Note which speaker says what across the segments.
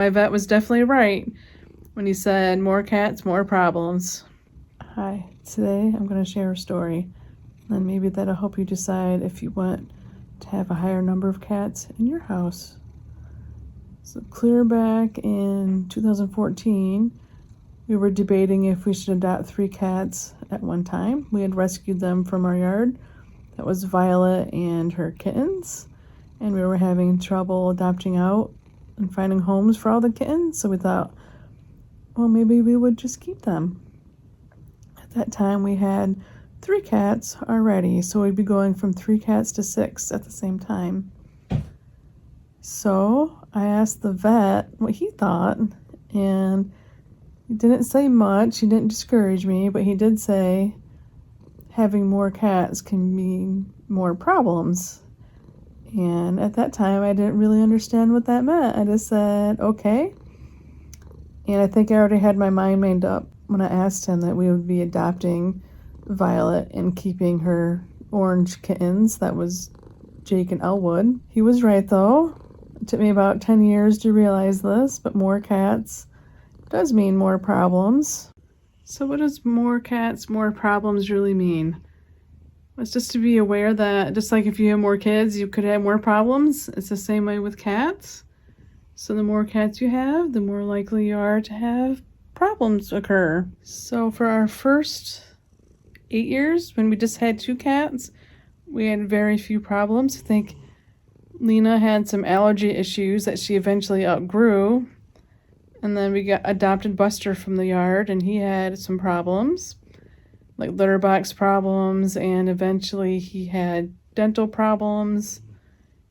Speaker 1: My vet was definitely right when he said more cats, more problems. Hi, today I'm going to share a story, and maybe that'll help you decide if you want to have a higher number of cats in your house. So clear back in 2014, we were debating if we should adopt 3 cats at one time. We had rescued them from our yard. That was Violet and her kittens, and we were having trouble adopting out and finding homes for all the kittens, so we thought, well, maybe we would just keep them. At that time, we had 3 cats already, so we'd be going from 3 cats to 6 at the same time. So I asked the vet what he thought, and he didn't say much. He didn't discourage me, but he did say having more cats can mean more problems. And at that time, I didn't really understand what that meant. I just said, okay. And I think I already had my mind made up when I asked him that we would be adopting Violet and keeping her orange kittens. That was Jake and Elwood. He was right, though. It took me about 10 years to realize this, but more cats does mean more problems. So what does more cats, more problems really mean? It's just to be aware that just like if you have more kids, you could have more problems. It's the same way with cats. So the more cats you have, the more likely you are to have problems occur. So for our first 8 years, when we just had 2 cats, we had very few problems. I think Lena had some allergy issues that she eventually outgrew. And then we adopted Buster from the yard, and he had some problems, like litter box problems, and eventually he had dental problems.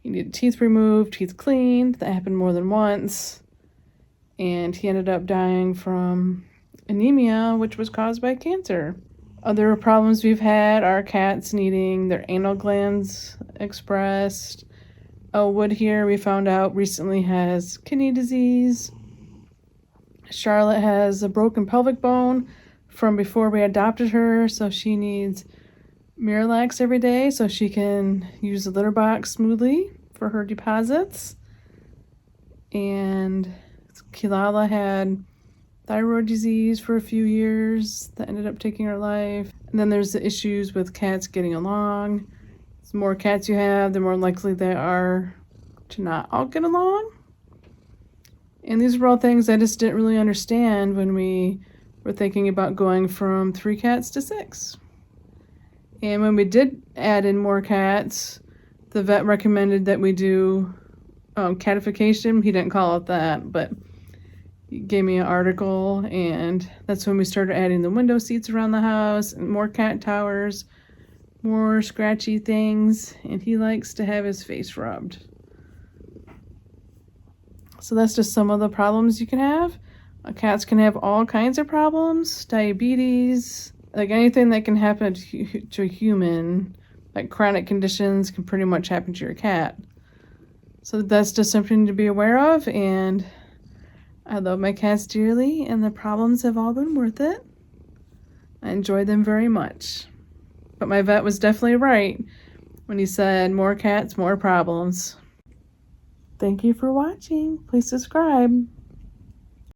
Speaker 1: He needed teeth removed, teeth cleaned. That happened more than once. And he ended up dying from anemia, which was caused by cancer. Other problems we've had are cats needing their anal glands expressed. Elwood here, we found out recently, has kidney disease. Charlotte has a broken pelvic bone from before we adopted her, so she needs Miralax every day so she can use the litter box smoothly for her deposits. And 𝐇𝐞𝐢𝐝 had thyroid disease for a few years that ended up taking her life. And then there's the issues with cats getting along. The more cats you have, the more likely they are to not all get along. And these were all things I just didn't really understand when we were thinking about going from 3 cats to 6. And when we did add in more cats, the vet recommended that we do catification. He didn't call it that, but he gave me an article, and that's when we started adding the window seats around the house, and more cat towers, more scratchy things, and he likes to have his face rubbed. So that's just some of the problems you can have. Cats can have all kinds of problems, diabetes, like anything that can happen to a human, like chronic conditions can pretty much happen to your cat. So that's just something to be aware of, and I love my cats dearly, and the problems have all been worth it. I enjoy them very much. But my vet was definitely right when he said more cats, more problems. Thank you for watching. Please subscribe.